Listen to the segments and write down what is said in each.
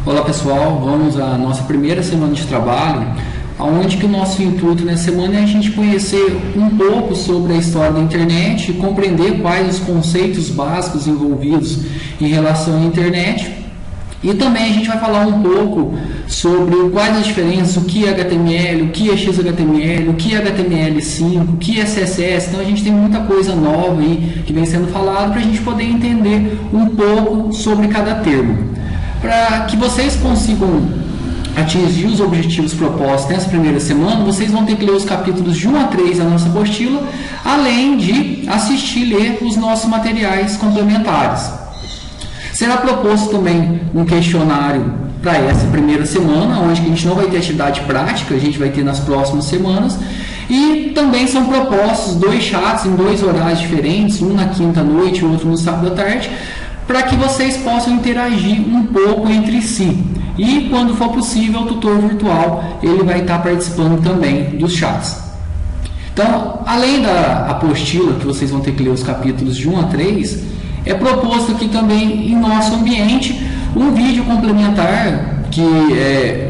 Olá pessoal, vamos à nossa primeira semana de trabalho, onde que o nosso intuito nessa semana é a gente conhecer um pouco sobre a história da internet, compreender quais os conceitos básicos envolvidos em relação à internet, e também a gente vai falar um pouco sobre quais as diferenças, o que é HTML, o que é XHTML, o que é HTML5, o que é CSS. Então a gente tem muita coisa nova aí que vem sendo falado para a gente poder entender um pouco sobre cada termo. Para que vocês consigam atingir os objetivos propostos nessa primeira semana, vocês vão ter que ler os capítulos de 1 a 3 da nossa apostila, além de assistir e ler os nossos materiais complementares. Será proposto também um questionário para essa primeira semana, onde a gente não vai ter atividade prática, a gente vai ter nas próximas semanas, e também são propostos 2 chats em 2 horários diferentes, um na quinta à noite e outro no sábado à tarde, para que vocês possam interagir um pouco entre si. E quando for possível, o tutor virtual ele vai estar participando também dos chats. Então, além da apostila, que vocês vão ter que ler os capítulos de 1 a 3, é proposto aqui também em nosso ambiente um vídeo complementar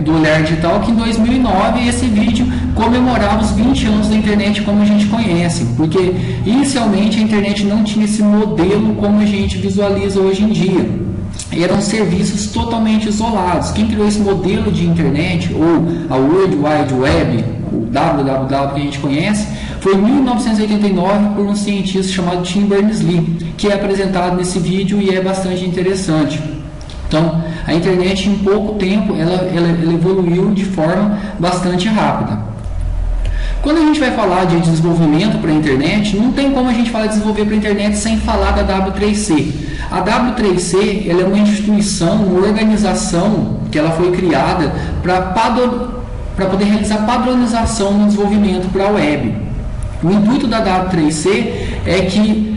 do Olhar Digital, que em 2009 esse vídeo comemorava os 20 anos da internet como a gente conhece, porque inicialmente a internet não tinha esse modelo como a gente visualiza hoje em dia. Eram serviços totalmente isolados. Quem criou esse modelo de internet, ou a World Wide Web, o www que a gente conhece, foi em 1989 por um cientista chamado Tim Berners-Lee, que é apresentado nesse vídeo e é bastante interessante. Então, a internet em pouco tempo ela evoluiu de forma bastante rápida. Quando a gente vai falar de desenvolvimento para a internet, não tem como a gente falar de desenvolver para a internet sem falar da W3C. A W3C ela é uma instituição, uma organização que ela foi criada para poder realizar padronização no desenvolvimento para a web. O intuito da W3C é que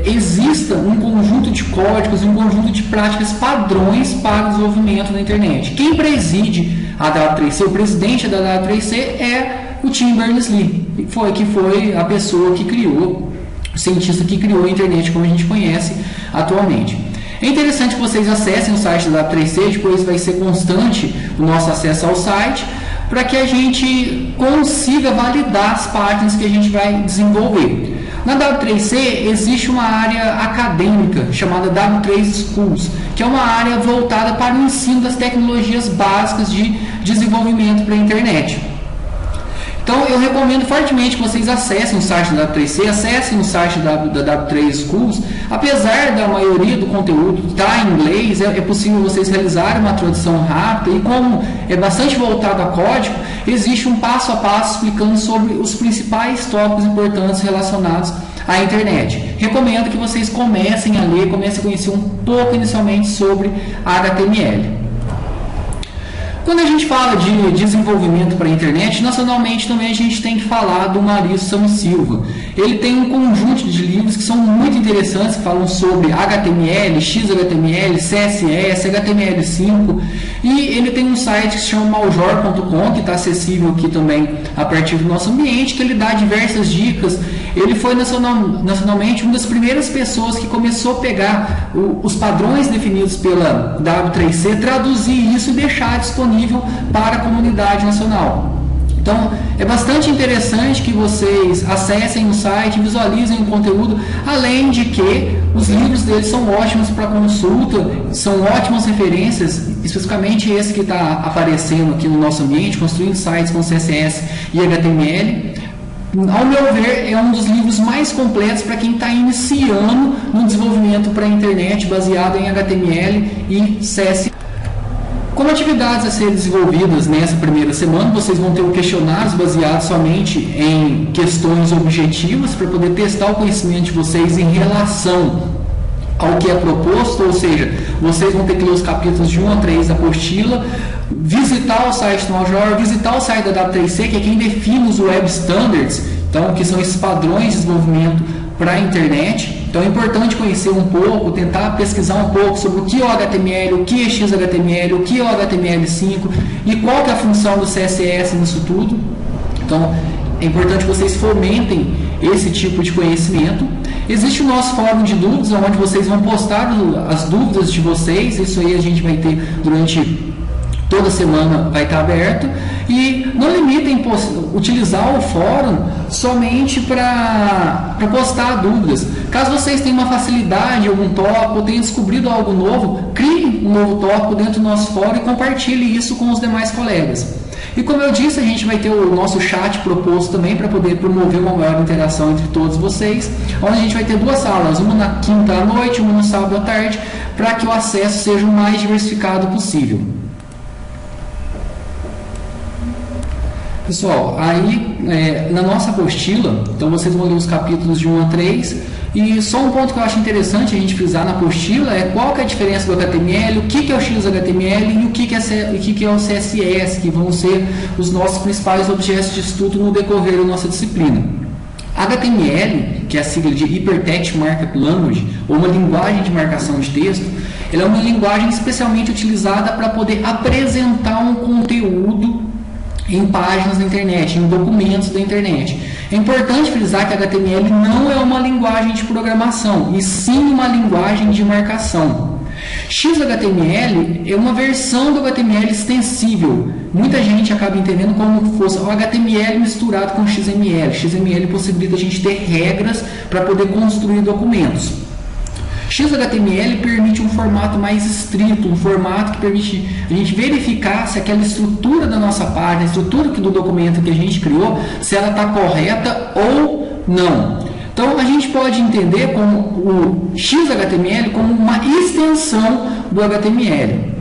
exista um conjunto de códigos, um conjunto de práticas padrões para o desenvolvimento da internet. Quem preside a W3C, o presidente da W3C é o Tim Berners-Lee, que foi a pessoa que criou, o cientista que criou a internet como a gente conhece atualmente. É interessante que vocês acessem o site da W3C, depois vai ser constante o nosso acesso ao site, para que a gente consiga validar as páginas que a gente vai desenvolver. Na W3C existe uma área acadêmica chamada W3 Schools, que é uma área voltada para o ensino das tecnologias básicas de desenvolvimento para a internet. Então eu recomendo fortemente que vocês acessem o site da W3C, acessem o site da W3 Schools. Apesar da maioria do conteúdo estar em inglês, é possível vocês realizarem uma tradução rápida, e como é bastante voltado a código, existe um passo a passo explicando sobre os principais tópicos importantes relacionados à internet. Recomendo que vocês comecem a ler, comecem a conhecer um pouco inicialmente sobre HTML. Quando a gente fala de desenvolvimento para a internet, nacionalmente também a gente tem que falar do Maurício Samo Silva. Ele tem um conjunto de livros que são muito interessantes, que falam sobre HTML, XHTML, CSS, HTML5, e ele tem um site que se chama maljor.com, que está acessível aqui também a partir do nosso ambiente, que ele dá diversas dicas. Ele foi nacionalmente uma das primeiras pessoas que começou a pegar os padrões definidos pela W3C, traduzir isso e deixar disponível para a comunidade nacional. Então, é bastante interessante que vocês acessem o site, visualizem o conteúdo, além de que os livros dele são ótimos para consulta, são ótimas referências, especificamente esse que está aparecendo aqui no nosso ambiente, Construindo Sites com CSS e HTML. Ao meu ver, é um dos livros mais completos para quem está iniciando no desenvolvimento para a internet baseado em HTML e CSS. Como atividades a serem desenvolvidas nessa primeira semana, vocês vão ter questionários baseados somente em questões objetivas para poder testar o conhecimento de vocês em relação ao que é proposto, ou seja, vocês vão ter que ler os capítulos de 1 a 3 da apostila, visitar o site do Maljor, visitar o site da W3C, que é quem define os Web Standards, então, que são esses padrões de desenvolvimento para a internet. Então é importante conhecer um pouco, tentar pesquisar um pouco sobre o que é o HTML, o que é XHTML, o que é o HTML5 e qual que é a função do CSS nisso tudo. Então é importante que vocês fomentem esse tipo de conhecimento. Existe o nosso fórum de dúvidas, onde vocês vão postar as dúvidas de vocês. Isso aí a gente vai ter durante toda semana, vai estar aberto. E não limitem utilizar o fórum somente para postar dúvidas. Caso vocês tenham uma facilidade em algum tópico, ou tenham descobrido algo novo, crie um novo tópico dentro do nosso fórum e compartilhe isso com os demais colegas. E como eu disse, a gente vai ter o nosso chat proposto também para poder promover uma maior interação entre todos vocês, onde a gente vai ter 2 salas, uma na quinta à noite, uma no sábado à tarde, para que o acesso seja o mais diversificado possível. Pessoal, aí na nossa apostila, então vocês vão ler os capítulos de 1 a 3, e só um ponto que eu acho interessante a gente frisar na apostila é qual que é a diferença do HTML, o que é o XHTML e o que é o CSS, que vão ser os nossos principais objetos de estudo no decorrer da nossa disciplina. HTML, que é a sigla de Hypertext Markup Language, ou uma linguagem de marcação de texto, ela é uma linguagem especialmente utilizada para poder apresentar um conteúdo em páginas da internet, em documentos da internet. É importante frisar que HTML não é uma linguagem de programação, e sim uma linguagem de marcação. XHTML é uma versão do HTML extensível. Muita gente acaba entendendo como se fosse o HTML misturado com XML. XML possibilita a gente ter regras para poder construir documentos. XHTML permite um formato mais estrito, um formato que permite a gente verificar se aquela estrutura da nossa página, a estrutura do documento que a gente criou, se ela está correta ou não. Então a gente pode entender como o XHTML como uma extensão do HTML.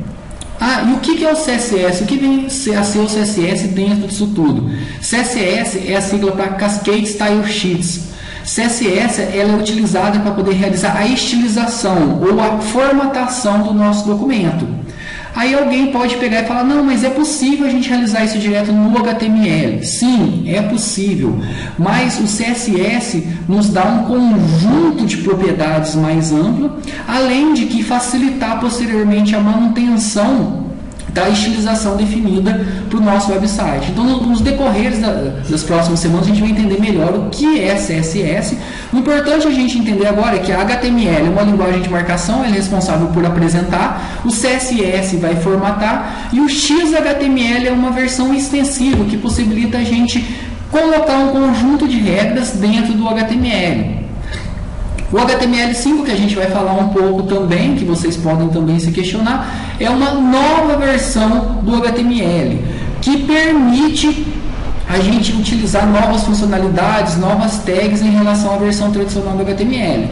E o que é o CSS? O que vem a ser o CSS dentro disso tudo? CSS é a sigla para Cascade Style Sheets. CSS ela é utilizada para poder realizar a estilização ou a formatação do nosso documento. Aí alguém pode pegar e falar, não, mas é possível a gente realizar isso direto no HTML. Sim, é possível, mas o CSS nos dá um conjunto de propriedades mais amplo, além de que facilitar posteriormente a manutenção da estilização definida para o nosso website. Então, nos decorreres das próximas semanas, a gente vai entender melhor o que é CSS. O importante a gente entender agora é que a HTML é uma linguagem de marcação, ela é responsável por apresentar, o CSS vai formatar, e o XHTML é uma versão extensiva que possibilita a gente colocar um conjunto de regras dentro do HTML. O HTML5, que a gente vai falar um pouco também, que vocês podem também se questionar, é uma nova versão do HTML, que permite a gente utilizar novas funcionalidades, novas tags em relação à versão tradicional do HTML.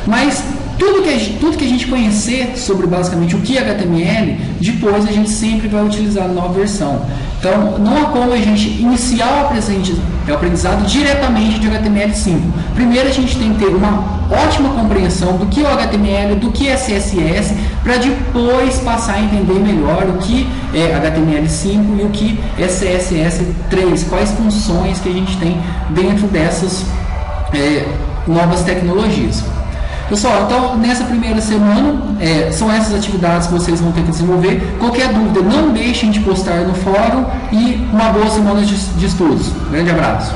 Mas tudo que a gente conhecer sobre basicamente o que é HTML, depois a gente sempre vai utilizar a nova versão. Então, não há como a gente iniciar o aprendizado diretamente de HTML5. Primeiro, a gente tem que ter uma ótima compreensão do que é o HTML, do que é CSS, para depois passar a entender melhor o que é HTML5 e o que é CSS3, quais funções que a gente tem dentro dessas novas tecnologias. Pessoal, então nessa primeira semana são essas atividades que vocês vão ter que desenvolver. Qualquer dúvida, não deixem de postar no fórum, e uma boa semana de estudos. Grande abraço.